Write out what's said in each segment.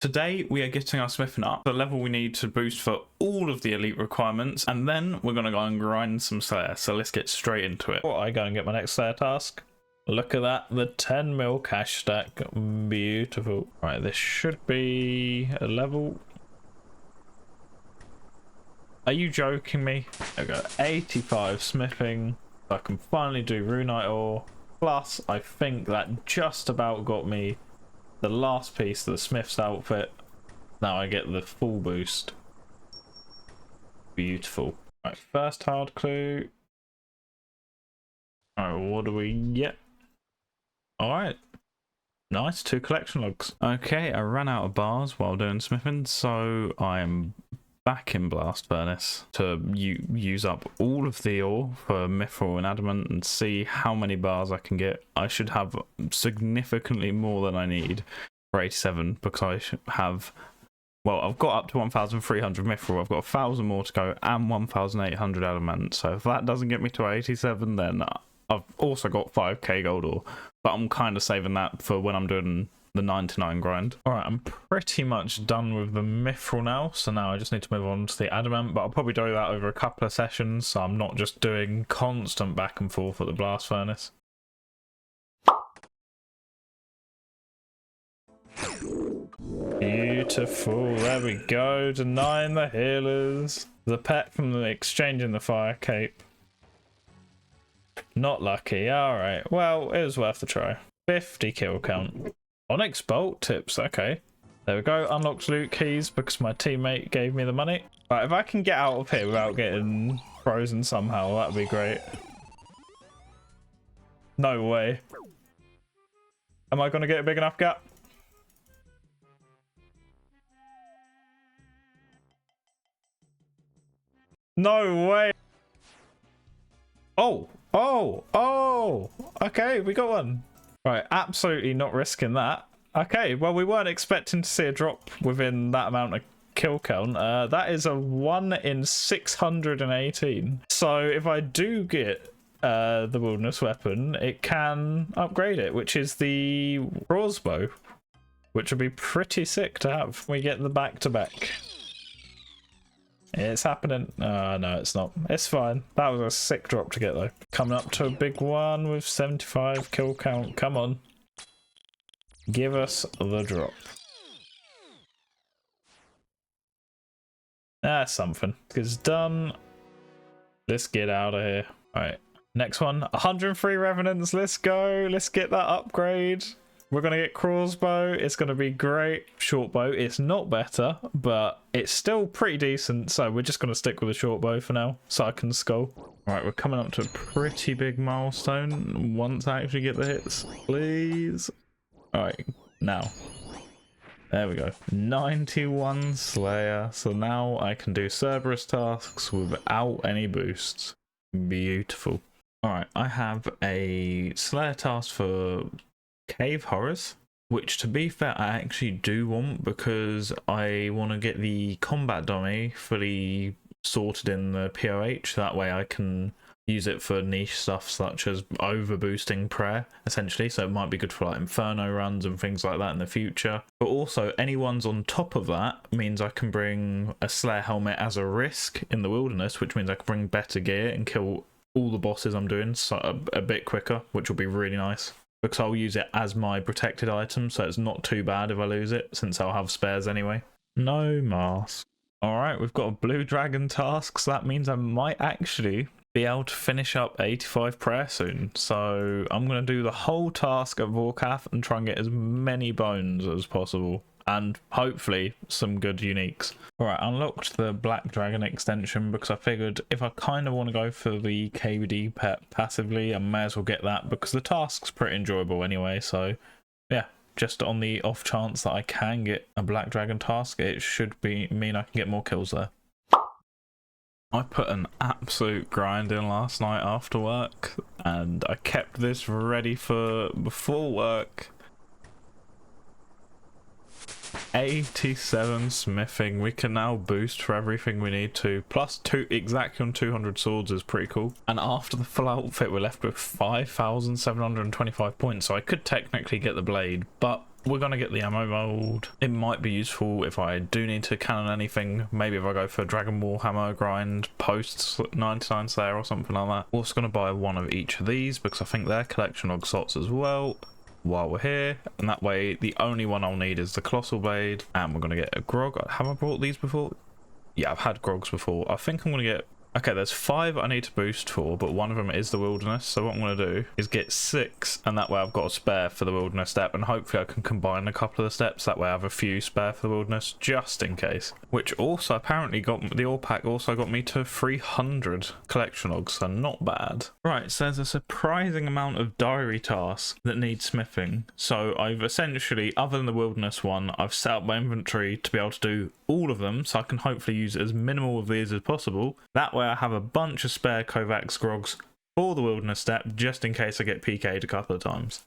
Today we are getting our smithing up the level we need to boost for all of the elite requirements, and then we're going to go and grind some Slayer. So let's get straight into it. Before I go and get my next Slayer task, look at that, the 10 mil cash stack, beautiful. Right, this should be a level. Are you joking me? I got 85 smithing, so I can finally do runite ore. Plus, I think that just about got me the last piece of the smith's outfit. Now I get the full boost. Beautiful. Right, first hard clue. Alright, what do we get? Alright. Nice, 2 collection logs. Okay, I ran out of bars while doing smithing, so I'm back in Blast Furnace to use up all of the ore for mithril and adamant and see how many bars I can get. I should have significantly more than I need for 87 because I should have, well, I've got up to 1,300 mithril, I've got 1,000 more to go and 1,800 adamant. So if that doesn't get me to 87, then I've also got 5k gold ore, but I'm kind of saving that for when I'm doing the 99 grind. Alright, I'm pretty much done with the mithril now, so now I just need to move on to the adamant, but I'll probably do that over a couple of sessions, so I'm not just doing constant back and forth at the blast furnace. Beautiful, there we go, denying the healers. The pet from the exchanging the fire cape. Not lucky, alright, well, it was worth a try. 50 kill count. Onyx bolt tips, okay. There we go, unlocked loot keys because my teammate gave me the money. Right, if I can get out of here without getting frozen somehow, that'd be great. No way. Am I gonna get a big enough gap? No way. Oh, okay, we got one. Right, absolutely not risking that. Okay, well, we weren't expecting to see a drop within that amount of kill count. That is a 1 in 618. So if I do get the wilderness weapon, it can upgrade it, which is the crossbow, which would be pretty sick to have. We get the back-to-back. It's happening. No, it's not. It's fine. That was a sick drop to get, though. Coming up to a big one with 75 kill count. Come on. Give us the drop. That's something. It's done. Let's get out of here. Alright. Next one. 103 revenants. Let's go. Let's get that upgrade. We're going to get crossbow. It's going to be great. Short bow. It's not better, but it's still pretty decent. So we're just going to stick with a short bow for now so I can skull. Right, we're coming up to a pretty big milestone once I actually get the hits. Please. All right, now. There we go. 91 Slayer. So now I can do Cerberus tasks without any boosts. Beautiful. All right, I have a Slayer task for Cave Horrors, which to be fair I actually do want because I want to get the combat dummy fully sorted in the POH. That way I can use it for niche stuff such as over boosting prayer essentially, so it might be good for like inferno runs and things like that in the future. But also any ones on top of that means I can bring a Slayer helmet as a risk in the wilderness, which means I can bring better gear and kill all the bosses I'm doing a bit quicker, which will be really nice. Because I'll use it as my protected item, so it's not too bad if I lose it, since I'll have spares anyway. No mask. Alright, we've got a blue dragon task, so that means I might actually be able to finish up 85 prayer soon. So I'm going to do the whole task at Vorkath and try and get as many bones as possible. And hopefully some good uniques. Alright, unlocked the Black Dragon extension because I figured if I kind of want to go for the KVD pet passively, I may as well get that because the task's pretty enjoyable anyway. So yeah, just on the off chance that I can get a Black Dragon task, it should mean I can get more kills there. I put an absolute grind in last night after work and I kept this ready for before work. 87 smithing. We can now boost for everything we need to. Plus exactly on 200 swords is pretty cool. And after the full outfit, we're left with 5,725 points. So I could technically get the blade, but we're gonna get the ammo mold. It might be useful if I do need to cannon anything. Maybe if I go for Dragon Ball Hammer grind post 99 Slayer or something like that. Also gonna buy one of each of these because I think they're collection of slots as well while we're here, and that way the only one I'll need is the Colossal Blade. And we're gonna get a grog. Have I brought these before? Yeah, I've had grogs before. I think I'm gonna get, okay, there's 5 I need to boost for, but one of them is the wilderness. So what I'm going to do is get 6, and that way I've got a spare for the wilderness step, and hopefully I can combine a couple of the steps. That way I have a few spare for the wilderness, just in case. Which also apparently got, the ore pack also got me to 300 collection logs, so not bad. Right, so there's a surprising amount of diary tasks that need smithing. So I've essentially, other than the wilderness one, I've set up my inventory to be able to do all of them, so I can hopefully use as minimal of these as possible. That way I have a bunch of spare Kovacs grogs for the wilderness step, just in case I get PK'd a couple of times.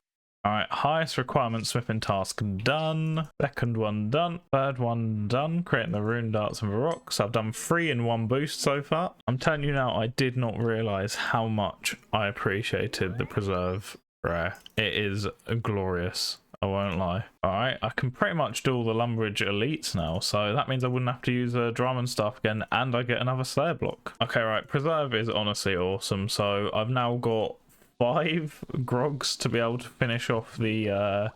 Alright, highest requirement smithing task done. Second one done. Third one done. Creating the rune darts and the rocks. I've done 3 in 1 boost so far. I'm telling you now, I did not realise how much I appreciated the preserve rare. It is glorious. I won't lie. Alright, I can pretty much do all the Lumbridge elites now, so that means I wouldn't have to use a Draman staff again, and I get another Slayer block. Okay, right, Preserve is honestly awesome, so I've now got 5 grogs to be able to finish off the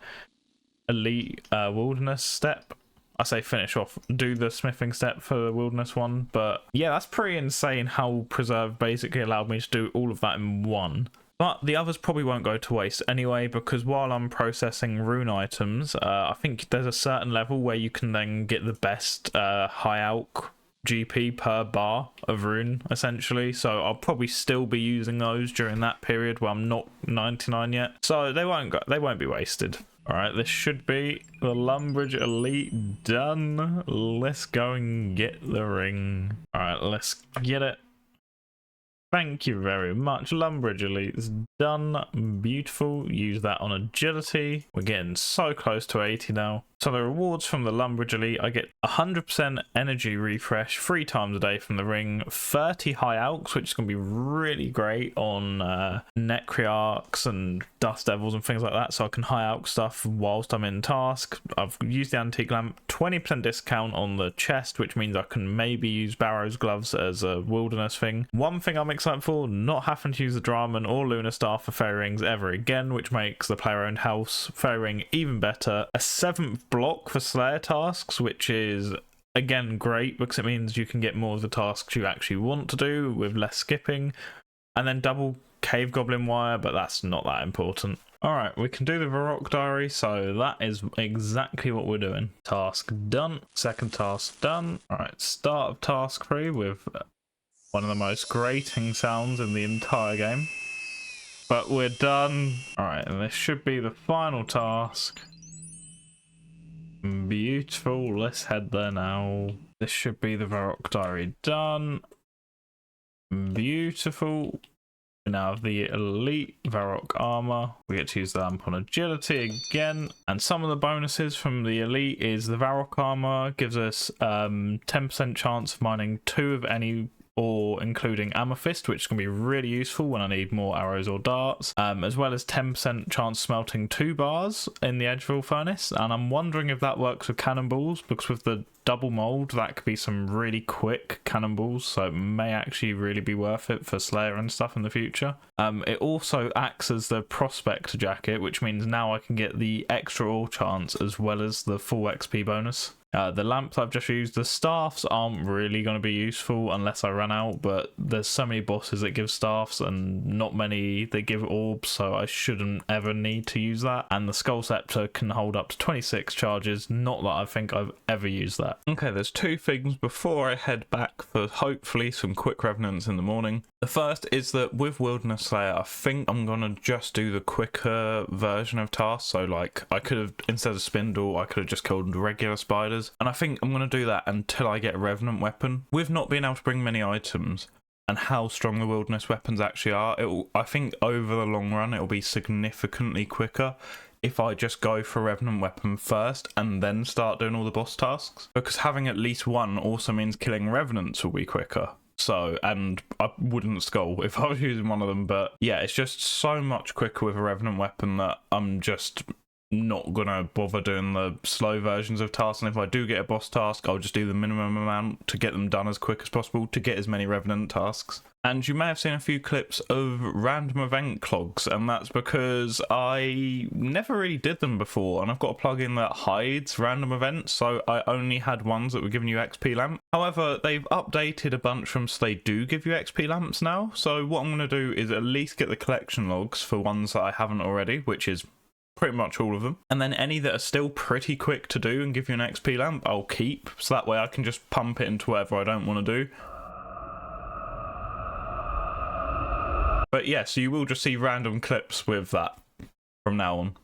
elite wilderness step. I say finish off, do the smithing step for the wilderness one, but yeah, that's pretty insane how Preserve basically allowed me to do all of that in one. But the others probably won't go to waste anyway, because while I'm processing rune items, I think there's a certain level where you can then get the best high alch GP per bar of rune, essentially. So I'll probably still be using those during that period where I'm not 99 yet. So they won't be wasted. All right, this should be the Lumbridge Elite done. Let's go and get the ring. All right, let's get it. Thank you very much. Lumbridge Elite's done. Beautiful. Use that on agility. We're getting so close to 80 now. So the rewards from the Lumbridge Elite, I get 100% energy refresh 3 times a day from the ring, 30 high alchs, which is going to be really great on Necryarchs and Dust Devils and things like that, so I can high alch stuff whilst I'm in task. I've used the Antique Lamp, 20% discount on the chest, which means I can maybe use Barrow's Gloves as a wilderness thing. One thing I'm excited for, not having to use the Draman or Lunar Staff for Fairy Rings ever again, which makes the player-owned house Fairy Ring even better. A 7th block for Slayer tasks, which is again great because it means you can get more of the tasks you actually want to do with less skipping. And then double Cave Goblin Wire, but that's not that important. Alright, we can do the Varrock Diary, so that is exactly what we're doing. Task done. Second task done. Alright, start of task 3 with one of the most grating sounds in the entire game. But we're done. Alright, and this should be the final task. Beautiful. Let's head there now. This should be the Varrock Diary done. Beautiful. We now have the elite Varrock armor. We get to use the lamp on agility again. And some of the bonuses from the elite is the Varrock armor gives us 10% chance of mining 2 of any ore, including amethyst, which is going to be really useful when I need more arrows or darts, as well as 10% chance smelting 2 bars in the Edgeville furnace. And I'm wondering if that works with cannonballs, because with the double mold that could be some really quick cannonballs, so it may actually really be worth it for Slayer and stuff in the future. It also acts as the prospect jacket, which means now I can get the extra ore chance as well as the full XP bonus. The lamps I've just used, the staffs aren't really going to be useful unless I run out, but there's so many bosses that give staffs and not many that give orbs, so I shouldn't ever need to use that. And the Skull Scepter can hold up to 26 charges, not that I think I've ever used that. Okay, there's 2 things before I head back for hopefully some quick revenants in the morning. The first is that with Wilderness Slayer, I think I'm going to just do the quicker version of tasks. So like I could have, instead of Spindle, I could have just killed regular spiders. And I think I'm going to do that until I get a Revenant weapon. With not being able to bring many items and how strong the wilderness weapons actually are, I think over the long run it'll be significantly quicker if I just go for a Revenant weapon first and then start doing all the boss tasks. Because having at least one also means killing Revenants will be quicker. So, and I wouldn't skull if I was using one of them, but yeah, it's just so much quicker with a Revenant weapon that I'm just not gonna bother doing the slow versions of tasks, and if I do get a boss task, I'll just do the minimum amount to get them done as quick as possible to get as many Revenant tasks. And you may have seen a few clips of random event clogs, and that's because I never really did them before, and I've got a plugin that hides random events, so I only had ones that were giving you XP lamp. However, they've updated a bunch of them so they do give you XP lamps now, so what I'm going to do is at least get the collection logs for ones that I haven't already, which is pretty much all of them, and then any that are still pretty quick to do and give you an XP lamp, I'll keep, so that way I can just pump it into whatever I don't want to do. But yeah, so you will just see random clips with that from now on.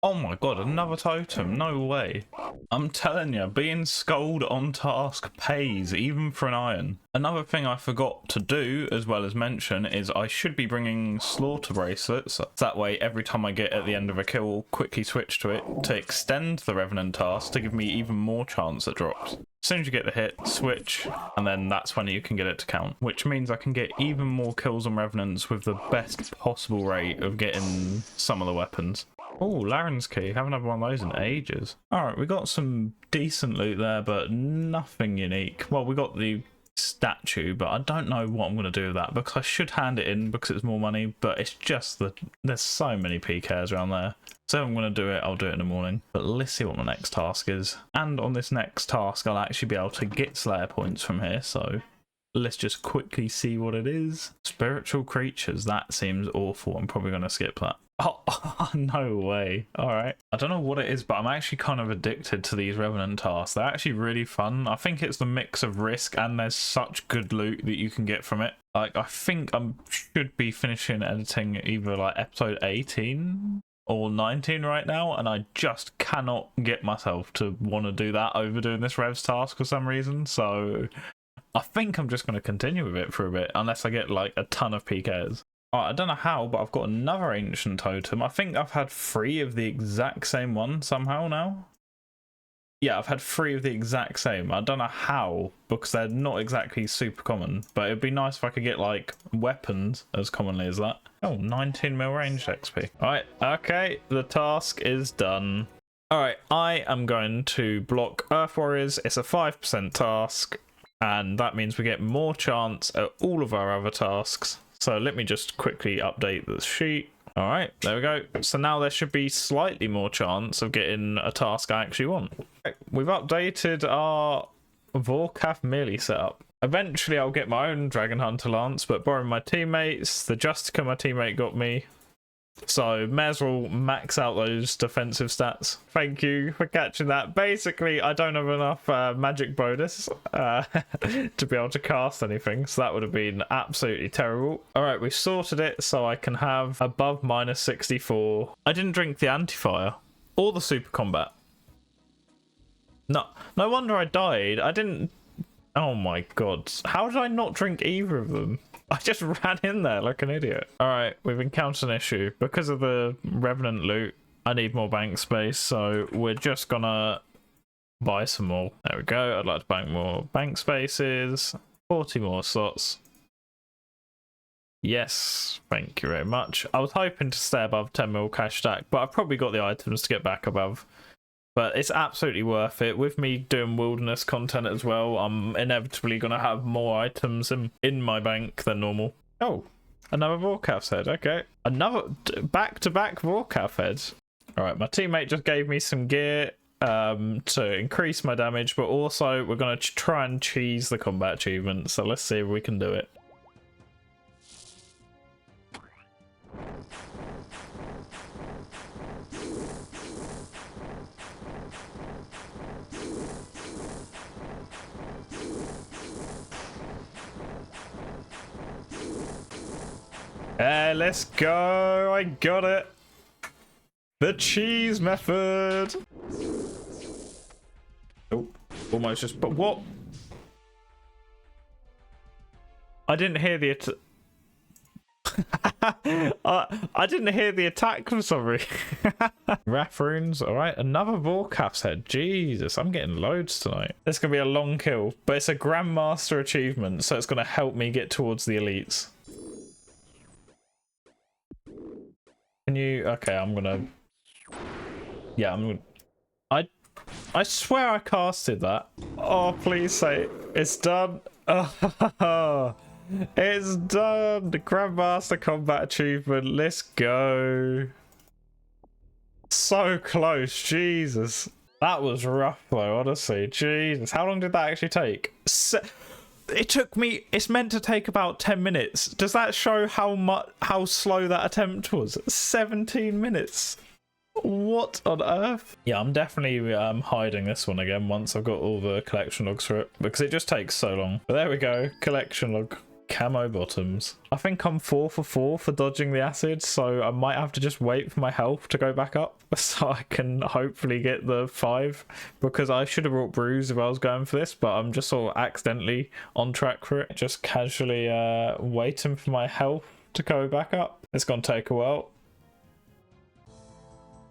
Oh my god, another totem, no way. I'm telling you, being skulled on task pays, even for an iron. Another thing I forgot to do, as well as mention, is I should be bringing slaughter bracelets. That way, every time I get at the end of a kill, I'll quickly switch to it to extend the Revenant task to give me even more chance at drops. As soon as you get the hit, switch, and then that's when you can get it to count, which means I can get even more kills on Revenants with the best possible rate of getting some of the weapons. Oh, Laren's key. Haven't had one of those in ages. Alright, we got some decent loot there, but nothing unique. Well, we got the statue, but I don't know what I'm going to do with that, because I should hand it in because it's more money, but it's just that there's so many PKs around there. So if I'm going to do it, I'll do it in the morning. But let's see what my next task is. And on this next task, I'll actually be able to get Slayer points from here, so let's just quickly see what it is. Spiritual creatures, that seems awful. I'm probably going to skip that. Oh, no way. Alright. I don't know what it is, but I'm actually kind of addicted to these Revenant tasks. They're actually really fun. I think it's the mix of risk and there's such good loot that you can get from it. Like, I think I should be finishing editing either like episode 18 or 19 right now, and I just cannot get myself to want to do that over doing this Revs task for some reason, so I think I'm just going to continue with it for a bit, unless I get like a ton of PKs. I don't know how, but I've got another ancient totem. I think I've had 3 of the exact same one somehow now. Yeah, I've had 3 of the exact same. I don't know how, because they're not exactly super common, but it'd be nice if I could get like weapons as commonly as that. Oh, 19 mil ranged XP. Alright, okay, the task is done. Alright, I am going to block Earth Warriors. It's a 5% task, and that means we get more chance at all of our other tasks. So let me just quickly update the sheet. All right, there we go. So now there should be slightly more chance of getting a task I actually want. We've updated our Vorkath melee setup. Eventually I'll get my own Dragon Hunter Lance, but borrowing my teammates, the Justica my teammate got me. So may as well max out those defensive stats. Thank you for catching that. Basically, I don't have enough magic bonus to be able to cast anything, so that would have been absolutely terrible. Alright, we sorted it so I can have above -64. I didn't drink the anti-fire or the super combat. No wonder I died. I didn't... Oh my god. How did I not drink either of them? I just ran in there like an idiot. Alright, we've encountered an issue. Because of the Revenant loot, I need more bank space, so we're just gonna buy some more. There we go. I'd like to bank more bank spaces. 40 more slots. Yes, thank you very much. I was hoping to stay above 10 mil cash stack, but I've probably got the items to get back above. But it's absolutely worth it. With me doing wilderness content as well, I'm inevitably going to have more items in my bank than normal. Oh, another Vorkath head. Okay. Another back-to-back Vorkath head. All right, my teammate just gave me some gear to increase my damage, but also we're going to try and cheese the combat achievement. So let's see if we can do it. Hey, let's go! I got it! The cheese method! Oh, almost just... But what? I didn't hear the I didn't hear the attack for some reason. Wrath runes, alright. Another Vorkath's head. Jesus, I'm getting loads tonight. This going to be a long kill, but it's a Grandmaster achievement, so it's going to help me get towards the elites. Can you? Okay, I'm gonna. Yeah, I'm gonna. I swear I casted that. Oh, please say it's done. Oh, it's done. The Grandmaster Combat Achievement. Let's go. So close, Jesus. That was rough though, honestly. Jesus. How long did that actually take? It took me, it's meant to take about 10 minutes. Does that show how slow that attempt was? 17 minutes. What on earth? Yeah, I'm definitely hiding this one again once I've got all the collection logs for it, because it just takes so long. But there we go, collection log. Camo bottoms. I think I'm 4 for 4 for dodging the acid, so I might have to just wait for my health to go back up so I can hopefully get the 5, because I should have brought brews if I was going for this, but I'm just sort of accidentally on track for it. Just casually waiting for my health to go back up. It's gonna take a while.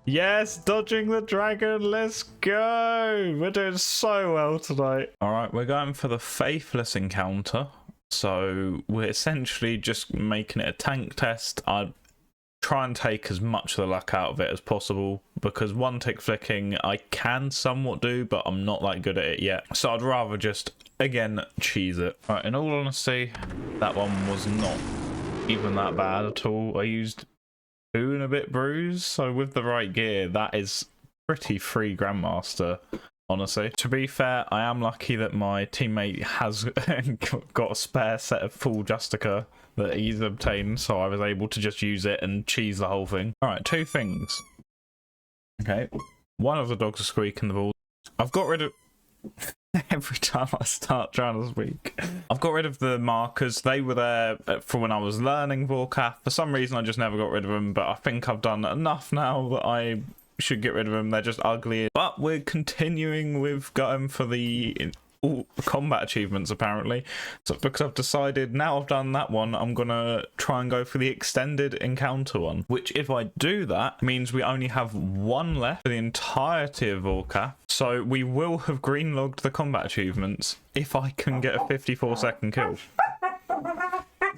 Yes, dodging the dragon, let's go! We're doing so well tonight. Alright, we're going for the Faithless encounter. So we're essentially just making it a tank test. I'd try and take as much of the luck out of it as possible, because one tick flicking I can somewhat do, but I'm not that good at it yet. So I'd rather just, again, cheese it. Right, in all honesty, that one was not even that bad at all. I used 2 and a bit brews, so with the right gear, that is pretty free Grandmaster. Honestly, to be fair, I am lucky that my teammate has got a spare set of full Justica that he's obtained, so I was able to just use it and cheese the whole thing. Alright, 2 things. Okay, one of the dogs are squeaking the balls. I've got rid of... Every time I start trying to speak. I've got rid of the markers. They were there for when I was learning Vorkath. For some reason, I just never got rid of them, but I think I've done enough now that I should get rid of them. They're just ugly. But we're continuing with going for the combat achievements, apparently. So because I've decided now I've done that one, I'm gonna try and go for the extended encounter one, which if I do that means we only have 1 left for the entirety of Vorkath. So we will have green logged the combat achievements if I can get a 54-second kill.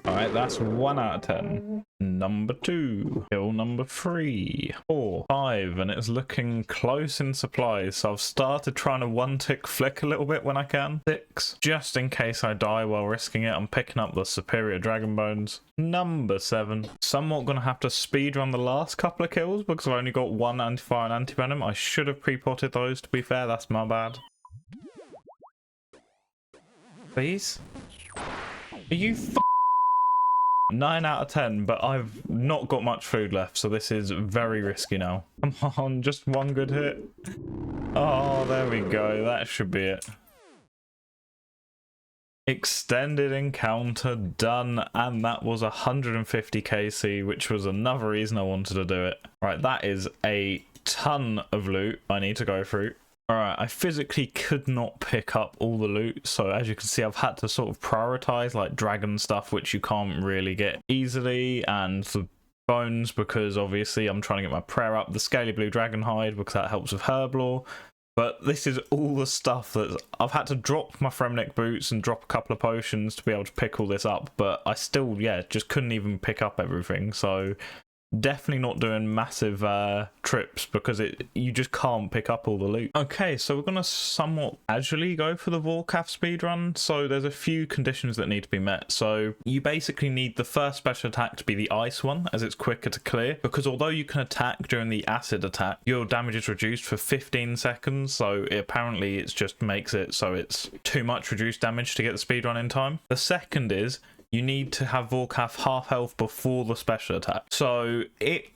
Alright, that's 1 out of 10. Number 2. Kill number 3. 4. 5. And it's looking close in supplies, so I've started trying to 1-tick flick a little bit when I can. 6. Just in case I die while risking it, I'm picking up the superior dragon bones. Number 7. Somewhat gonna have to speedrun the last couple of kills because I've only got 1 anti-fire and anti-venom. I should have pre-potted those, to be fair. That's my bad. Please? Are you 9 out of 10, but I've not got much food left, so this is very risky now. Come on, just 1 good hit. Oh, there we go. That should be it. Extended encounter done, and that was 150 KC, which was another reason I wanted to do it. Right, that is a ton of loot I need to go through. Alright, I physically could not pick up all the loot, so as you can see I've had to sort of prioritize like dragon stuff, which you can't really get easily, and the bones because obviously I'm trying to get my prayer up, the scaly blue dragon hide because that helps with herb lore. But this is all the stuff that I've had to drop my Fremnik boots and drop a couple of potions to be able to pick all this up, but I still, yeah, just couldn't even pick up everything, so definitely not doing massive trips because you just can't pick up all the loot. Okay, so we're gonna somewhat casually go for the Vorkath speedrun. So there's a few conditions that need to be met. So you basically need the first special attack to be the ice one, as it's quicker to clear, because although you can attack during the acid attack, your damage is reduced for 15 seconds, so apparently it just makes it so it's too much reduced damage to get the speedrun in time. The second is you need to have Vorkath half health before the special attack. So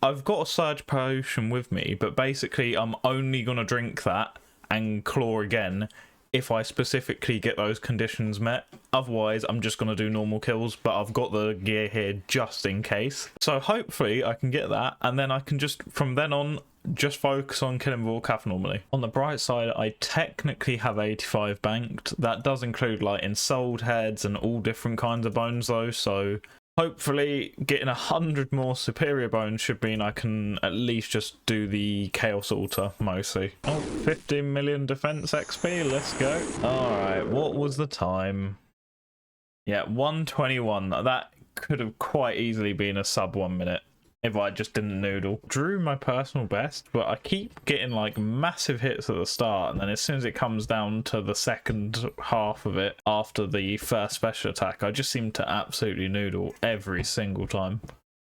I've got a surge potion with me, but basically I'm only going to drink that and claw again if I specifically get those conditions met. Otherwise, I'm just going to do normal kills, but I've got the gear here just in case. So hopefully I can get that, and then I can just, from then on, just focus on killing Vorkath normally. On the bright side, I technically have 85 banked. That does include like ensouled heads and all different kinds of bones though, so hopefully getting 100 more superior bones should mean I can at least just do the chaos altar mostly. Oh, 15 million defense XP, let's go. Alright, what was the time? Yeah, 121. That could have quite easily been a sub 1 minute. if I just didn't noodle. Drew my personal best, but I keep getting like massive hits at the start, and then as soon as it comes down to the second half of it after the first special attack, I just seem to absolutely noodle every single time.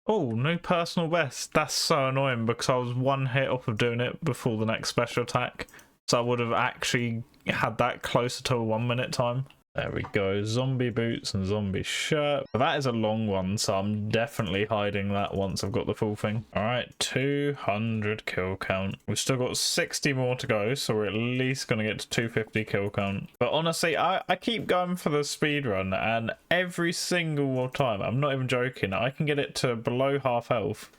Oh, new personal best. That's so annoying because I was one hit off of doing it before the next special attack, so I would have actually had that closer to a 1 minute time. There we go, zombie boots and zombie shirt. But that is a long one, so I'm definitely hiding that once I've got the full thing. All right, 200 kill count. We've still got 60 more to go, so we're at least going to get to 250 kill count. But honestly, I keep going for the speed run, and every single time, I'm not even joking, I can get it to below half health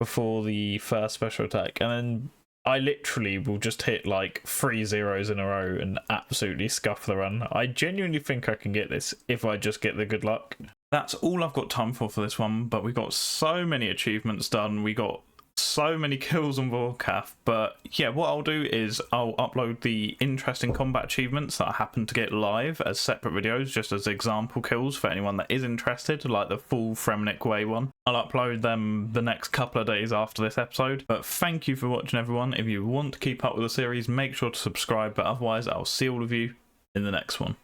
before the first special attack, and then I literally will just hit like 3 zeros in a row and absolutely scuff the run. I genuinely think I can get this if I just get the good luck. That's all I've got time for this one, but we got so many achievements done. We got so many kills on Vorkath, but yeah, what I'll do is I'll upload the interesting combat achievements that I happen to get live as separate videos, just as example kills for anyone that is interested, like the full Fremnik Way one. I'll upload them the next couple of days after this episode. But thank you for watching, everyone. If you want to keep up with the series, make sure to subscribe, but otherwise I'll see all of you in the next one.